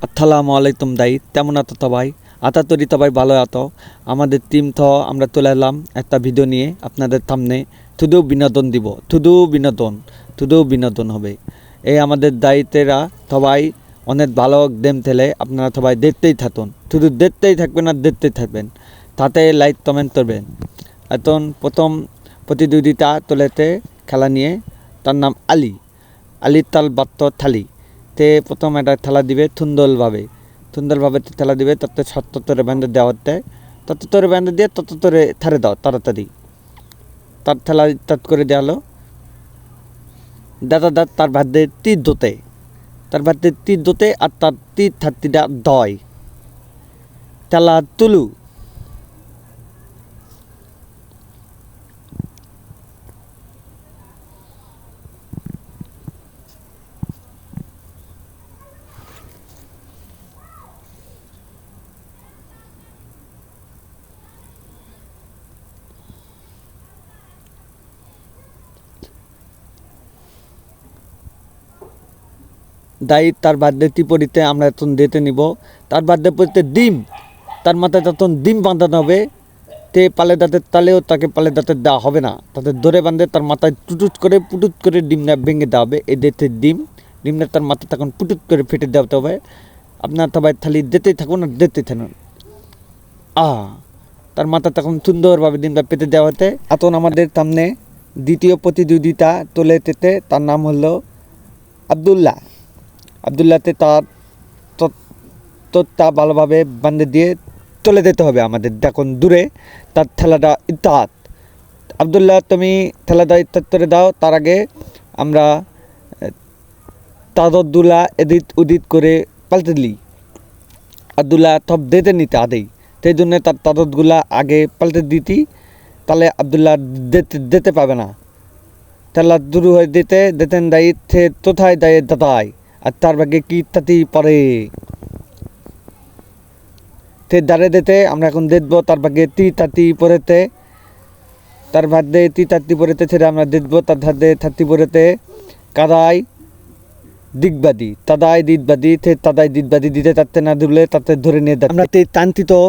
আসসালামু আলাইকুম দাই তেমন আতো সবাই আতা তরি সবাই ভালো আতো আমাদের টিম তো আমরা চলে এলাম একটা ভিডিও নিয়ে আপনাদের সামনে শুধু বিনোদন দিব শুধু বিনোদন হবে এই আমাদের দায়িত্বেরা সবাই অনেক ভালো গেম খেলে আপনারা সবাই দেখতেই থাকুন শুধু দেখতেই থাকবেন আর দেখতেই থাকবেন তাতে লাইক কমেন্ট করবেন এখন প্রথম প্রতিযোগিতা তোলেতে খেলা নিয়ে তার নাম আলির তাল বাত্ত থালি তে প্রথম একটা খেলা দিবে সুন্দরভাবে খেলা দিবে তাতে ৭৭ ব্যান্ডে দেওয়াতে ৭৭ ব্যান্ডে দিয়ে ততরে থারে দাও তাড়াতাড়ি তার খেলা স্টার্ট করে দেওয়া হলো দাদা তার ভাদ্যে তীর দোতে আর তার তীর থার্টিটা দয় খেলা তুলু দায়ী তার বার্থডে টিপরিতে আমরা এখন দিতে নিব তার বার্থডে পরিতে ডিম তার মাথায় তখন ডিম বাঁধানো হবে তে পালে দাঁতের তালেও তাকে পালে দাঁতের দেওয়া হবে না তাদের ধরে বাঁধে তার মাথায় পুটুট করে ডিমটা ভেঙে দেওয়া হবে এই দেতে ডিমটা তার মাথা তখন পুটুট করে ফেটে দেওয়াতে হবে আপনার সবাই থালি দিতেই থাকুন আর দিতেই থাকুন তার মাথা তখন সুন্দরভাবে ডিমটা পেতে দেওয়া হতে এখন আমাদের সামনে দ্বিতীয় প্রতিযোগিতা তোলে তেতে তার নাম হলো আবদুল্লাতে তার তা ভালোভাবে বান্ধে দিয়ে চলে যেতে হবে আমাদের দেখুন দূরে তার খেলাটা ইত্তাত আবদুল্লাহ তুমি খেলাটা ইত্তাত করে দাও তার আগে আমরা তাদুল্লাহ উদিত করে পাল্টে দিলি আবদুল্লাহ সব দিতে নিতে আদেই সেই জন্য তার তাদতগুলা আগে পাল্টে দিতি তাহলে আবদুল্লাহ দিতে পাবে না খেলা শুরু হয়ে দিতেন দায়িত্বে কোথায় দাদাই আর তার ভাগে কি তাতি পরে তে দাঁড়ে দিতে আমরা এখন দেখবো তার ভাগে তাতি পরেতে তার ভাদ্যে তাতি পরেতে ছেড়ে আমরা দেখবো তার ধাদ্যে থাতি পরেতে কাদাই দিগবাদী তাদাই দিদবাদী দিতে তাতে না ধরলে তাতে ধরে নিয়ে আমরা টানতি তো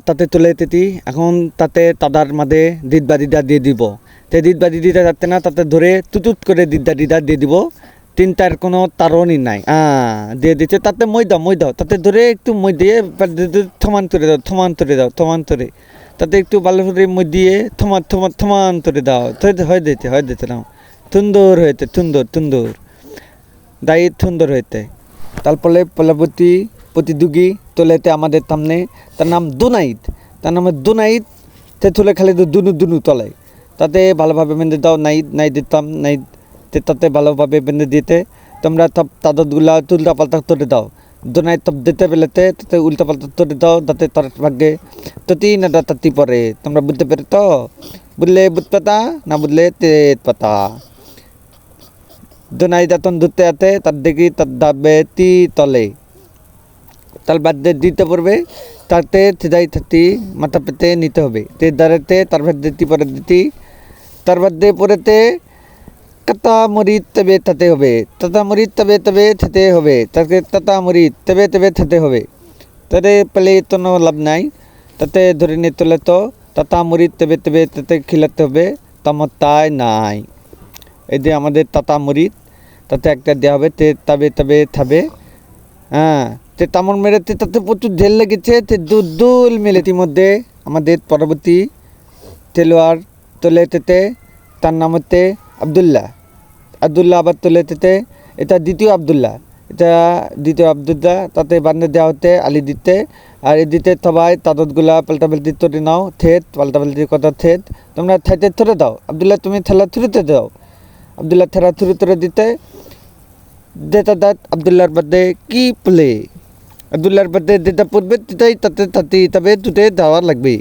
তাতে তুলে তেতি এখন তাতে তাদার মাঝে দিদবাদিটা দিয়ে দিব তে দিদবাদি দিতে যাচ্ছে না তাতে ধরে তুতুত করে দিদবাদিটা দিয়ে দিব তিনটার কোনো তারণই নাই দিয়ে দিচ্ছে তাতে মই দাও তাতে ধরে একটু মই দিয়ে থমান করে দাও তাতে একটু ভালো করে মই দিয়ে থমান করে দাও হয়ে দিতে নাও সুন্দর হয়েছে সুন্দর দায়িত্ব সুন্দর হয়েছে তারপরে পরবর্তী প্রতিযোগী তোলেতে আমাদের সামনে তার নাম দুনাইদ তে তুলে খালি দুনু তলে তাতে ভালোভাবে বেঁধে দাও নাই দিতাম তাতে ভালোভাবে বেঁধে দিতে তোমরা সব তাদতগুলা উল্টা পাল্টা তোলে দাও দুনাইদ সব দিতে পেলেতে তাতে উল্টা পাল্টা তোলে দাও তাতে তার ভাগ্যে ততি না তাতি পরে তোমরা বুঝতে পেরে তো বুঝলে বুঝ পাতা না বুঝলে তেত পাতা দুনাইদ এখন ধরতে আতে তার দেখি তার দাবে তলে তার বাদ্যে দিতে পড়বে তাতে সিধাই থাতি মাথা পেতে নিতে হবে তে দাঁড়াতে তার বাদ্যে পরে দিতি তার বাদ্যে পরেতে কাতা মরিদ তবে থাতে হবে থেতে হবে তাকে তাতা মরিদ তবে থেতে হবে তাতে পেলে তো লাভ নাই তাতে ধরে নিয়ে তোলে তো তাতা মরিদ তবে তাতে খিলাতে হবে তাই নাই এই যে আমাদের তাতা মরিদ তাতে একটা দেওয়া হবে তে তবে থাবে তে তামর মেরেতে তাতে প্রচুর ঢেল লেগেছে তে দুল মেলে ইতিমধ্যে আমাদের পরবর্তী খেলোয়াড় তোলে তেতে তার নাম হচ্ছে আবদুল্লাহ আবার তোলে তেতে এটা দ্বিতীয় আবদুল্লাহ তাতে বান্ধে দেওয়া হতে আলি দিতে আর এই দিতে সবাই তাদতগুলা পাল্টাপাল্টি তরে নাও পাল্টাপাল্টির কথা তোমরা থাইতে থরে দাও আবদুল্লাহ তুমি থেলা থুরিতে দাও আবদুল্লাহ থেলা থুরে দিতে দাঁত আবদুল্লাহর বাদে কি প্লে আবদুল্লাহর বাদে যেটা পড়বে সেটাই তাতে তবে দুটে দেওয়া লাগবে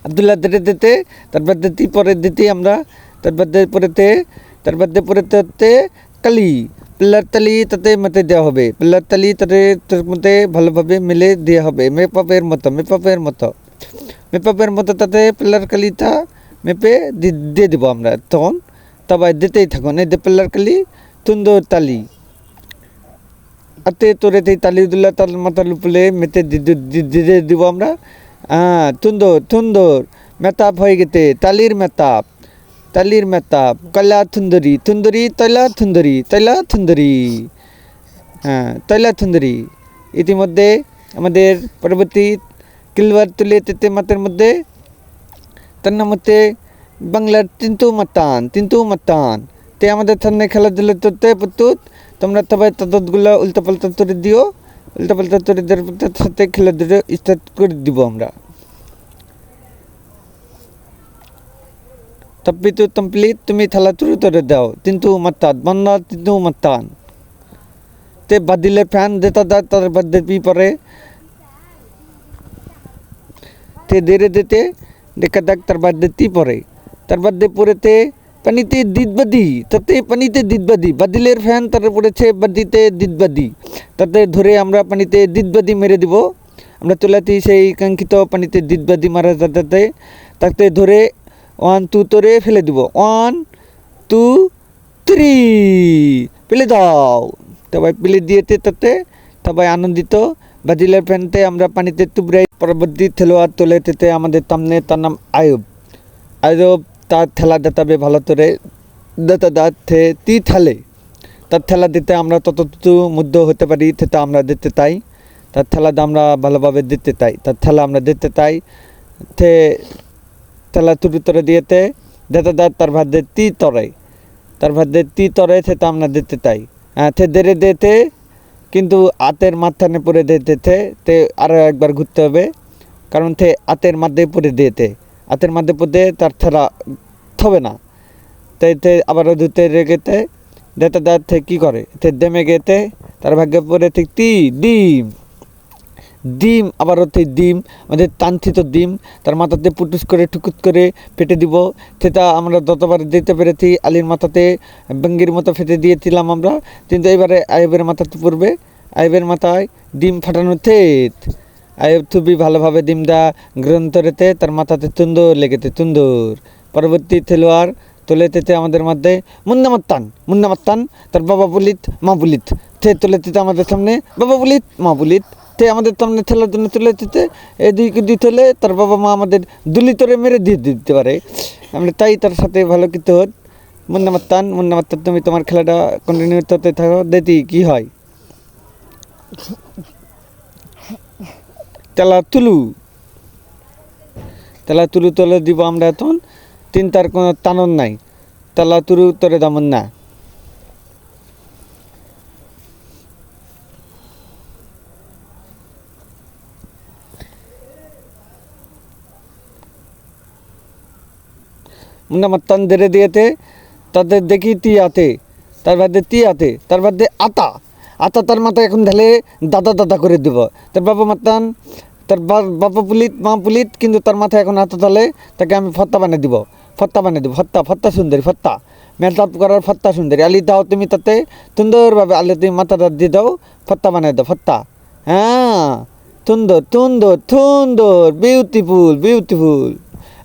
আবদুল্লাহ দিতে তার বাদে পরে দিতে আমরা তার বাদে পরেতে কালি পিল্লার তালি তাতে মতে দেওয়া হবে পিল্লার তালি তাতে মতে ভালোভাবে মিলে দেওয়া হবে মেপাপের মতো তাতে পিল্লার কালিটা মেপে দিয়ে দেবো আমরা তখন তবে দিতেই থাকুন এই যে পিল্লার কালি সুন্দর তালি আতে তোরেতে তালি দিলে তার মাথার উপরে মেতে দিয়ে দিব আমরা। সুন্দর সুন্দর মেতাপ হয়ে গেছে, তালির মেতাপ, তালির মেতাপ, কয়লা থুন্দরি থুন্দরি তৈলা থুন্দরি তৈলা থুন্দরি, তৈলা থুন্দরি। ইতিমধ্যে আমাদের পরবর্তী কিলবার তুলে তেতে মাতের মধ্যে তার নাম হচ্ছে বাংলার তিন্তু মাতান, তিন্তু মাতান। তে আমাদের সামনে খেলাধুলা করতে প্রস্তুত। তোমরা সবাই তাদেরগুলো উল্টাপাল্টা তরে দিও, উল্টাপাল্টা তরে দেওয়ার সাথে খেলাধুলা স্টার্ট করে দিব আমরা। তপ্পিতু কমপ্লিট, তুমি খেলা তুলে তরে দাও। কিন্তু মাতান বাংলা কিন্তু মাতান তে বাদিলে ফ্যান দেতা দা তার বাদে পি পরে তে ধীরে দিতে দেখা দাগ তার বাদে তি পরে, তার বাদে পরেতে পানিতে দিদবাদি, তাতে পানিতে দিদবাদি, বাদিলের ফ্যান তার পড়েছে বাদিতে দিদবাদি, তাতে ধরে আমরা পানিতে দিদবাদি মেরে দিব। আমরা তোলাতেই সেই কাঙ্ক্ষিত পানিতে দিদবাদি মারা যাতে তাতে ধরে 1 2 তোরে ফেলে দিব। 1 2 3 ফেলে দাও। সবাই ফেলে দিয়েতে তাতে সবাই আনন্দিত। বাদিলের ফ্যানতে আমরা পানিতে টুবরাই। পরবর্তী খেলোয়াড় তোলে তেতে আমাদের সামনে, তার নাম আয়ুব। আয়ুব তার খেলা দেতাবে ভালো করে, দেতা দাতে তি ঠেলে তার খেলা দিতে আমরা ততটুকু মুগ্ধ হতে পারি, সেটা আমরা দিতে চাই। তার খেলাটা আমরা ভালোভাবে দিতে চাই, তার খেলা আমরা দিতে চাই। তে খেলা তুরু তরে দিয়েতে দেতা দাঁত তার ভাত তি তরে, তার ভাত তি তরে সেটা আমরা দিতে চাই। সে দেরে দিতে কিন্তু আতের মাথানে পরে দিতে তে আরও একবার ঘুরতে হবে, কারণ সে আতের মাধ্যে পরে দিয়েতে, হাতের মধ্যে পড়ে তার খেলা হবে না। তাইতে আবারও ধুতে রেগেতে দেতা দাঁতে কী করে, তে দেমে গেতে তার ভাগ্যে পড়ে ঠিক ডিম, ডিম আবারও ঠিক ডিম, আমাদের টানছিত ডিম তার মাথাতে পুটুস করে টুকুস করে ফেটে দিব। সেটা আমরা যতবার দিতে পেরেছি। আলীর মাথাতে বেঙ্গির মতো ফেটে দিয়েছিলাম আমরা, কিন্তু এবারে আয়ুবের মাথাতে পড়বে। আয়ুবের মাথায় ডিম ফাটানো থেত। আয়ুব খুবই ভালোভাবে ডিমটা গ্রহণ করেতে তার মাথাতে সুন্দর লেগেছে, সুন্দর। পরবর্তী খেলোয়াড় তুলে তেতে আমাদের মধ্যে মুন্না মাত্তান, তার বাবা বুলিত মা বুলিত সে তুলে দিতে আমাদের সামনে, বাবা বুলিত মা বুলিত সে আমাদের সামনে খেলার জন্য তুলে দিতে। এদিকে দিতে হলে তার বাবা মা আমাদের দুলি তরে মেরে দিয়ে দিতে পারে, আমরা তাই তার সাথে ভালো কিছু হত। মুন্না মাত্তান তুমি তোমার খেলাটা কন্টিনিউ করতে থাকো, দেখি কী হয়। তেলা তুলু তুলে দিব আমরা এখন। তার কোনো টানন নাই, তেলা তুলু তরে দামন না। মুন্না মাত্তান ধরে দিয়েতে তাদের দেখি তি আতে, তার বাদে তি আতে, তার বাদে আতা তার মাথায় এখন ঢালে দাদা করে দেব। তার বাবা মাত্তান, তার বাবা পুলিত মা পুলিত, কিন্তু তার মাথায় এখন আতা তালে তাকে আমি ফত্তা বানিয়ে দিব, ফত্তা সুন্দরী, ফত্তা মেকআপ করার ফত্তা সুন্দরী। আলি দাও তুমি তাতে সুন্দরভাবে, আলি তুমি মাথাটা দিয়ে দাও, ফত্তা বানিয়ে দাও, ফত্তা। সুন্দর বিউটিফুল।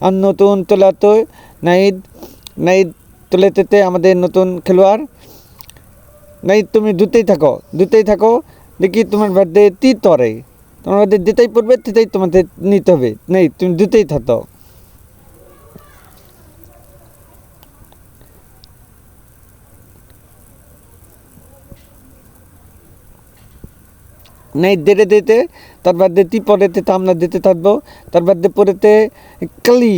আর নতুন তোলা তো নাইদ তুলে তেতে আমাদের নতুন খেলোয়াড়। নাই তুমি দুতেই থাকো, দেখি তোমার বার্থডে তি তরে, তোমার বার্থডে যেটাই পড়বে সেটাই তোমাদের নিতে হবে। নেই তুমি দুতেই থাকো। নেই দেরে দিতে তার বার্থডে তি পরেতে তা আমরা দিতে থাকবো। তার বার্থডে পরেতে কালি,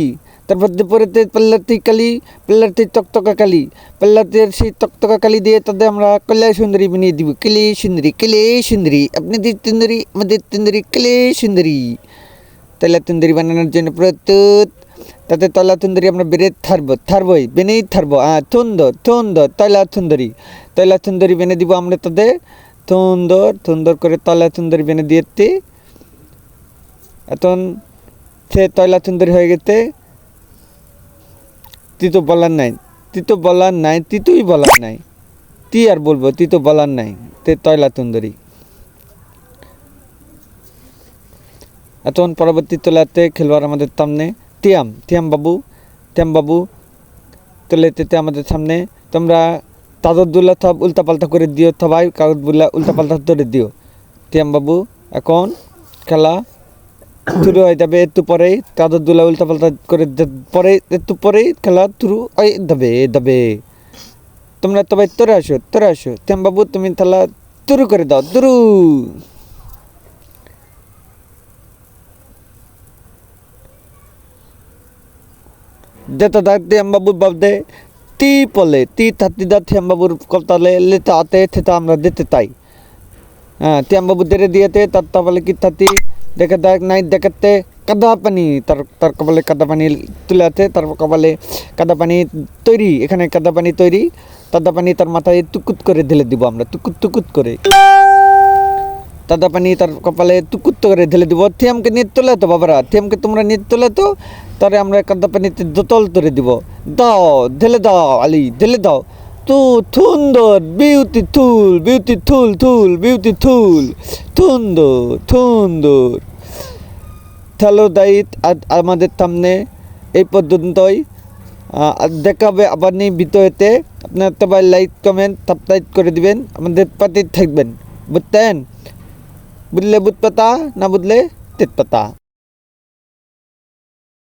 তার বার্থডে পরেতে পাল্লাতি কালি, পাল্লাতি টকটকা কালি, পাল্লাতের সেই টকটকা কালি দিয়ে তাদের আমরা কল্যাণ সুন্দরী বানিয়ে দিব। কেলে সুন্দরী, আপনাদের সুন্দরী, আমাদের সুন্দরী, কেলে সুন্দরী। তৈলা সুন্দরী বানানোর জন্য প্রস্তুত। তাতে তৈলা সুন্দরী আমরা বেড়ে বেনেই থাকবো। সুন্দর তৈলা সুন্দরী বেনে দিব আমরা তাদের। সুন্দর করে তৈলা সুন্দরী বেনে দিয়েছি। এখন সে তৈলা সুন্দরী হয়ে গেছে। তুই বলার নাই, তি আর বলবো, তুই তো বলার নাই। তে তৈলা সুন্দরী। এখন পরবর্তী তোলাতে খেলোয়াড় আমাদের সামনে তিয়াম বাবু তুলে তেতে আমাদের সামনে। তোমরা চাদরগুলো সব উল্টাপাল্টা করে দিও, সবাই কাগজগুলো উল্টাপাল্টা করে দিও। তিয়াম বাবু এখন খেলা শুরু হয়ে যাবে, একটু পরেই চাদরগুলো উল্টাপাল্টা করে পরে একটু পরেই খেলা শুরু হয়ে যাবে। তোমরা সবাই তোরে আসো। তিয়াম বাবু তুমি খেলা শুরু করে দাও, শুরু। যেতে থাকতে বাবুর বাবদে তি পলে তি থাতি দা থিয়ামবাবুর কলতালে লেতে আতে থেতা আমরা দিতে তাই। হ্যাঁ থিয়ামবাবু দেরে দিয়েতে তার কপালে কি থাতি দেখে দেখ নাই দেখাতে কাদা পানি, তার কপালে কাদা পানি তুলে আছে, তার কপালে কাদা পানি তৈরি, এখানে কাদা পানি তৈরি। কাদা পানি তার মাথায় টুকুত করে ঢেলে দিব আমরা, টুকুত করে কাদা পানি তার কপালে টুকুত করে ঢেলে দিব। থিয়ামকে নিয়ে তোলে তো বাবারা, থিয়ামকে তোমরা নিয়ে তোলে তো, তারে আমরা কাদা পানিতে দোতল করে দিব। দাও ঢেলে দাও আলি, ঢেলে দাও। তু সুন্দর, বিউটিফুল, সুন্দর। হ্যালো দায়িত আমাদের সামনে এই পর্যন্তই। দেখাবে আবার নিয়ে ভিডিওতে। আপনার সবাই লাইক কমেন্ট সাবস্ক্রাইব করে দিবেন, আমাদের পাশে থাকবেন, বুঝতেন? বুঝলে বুঝ পাতা, না বুঝলে তেজ পাতা।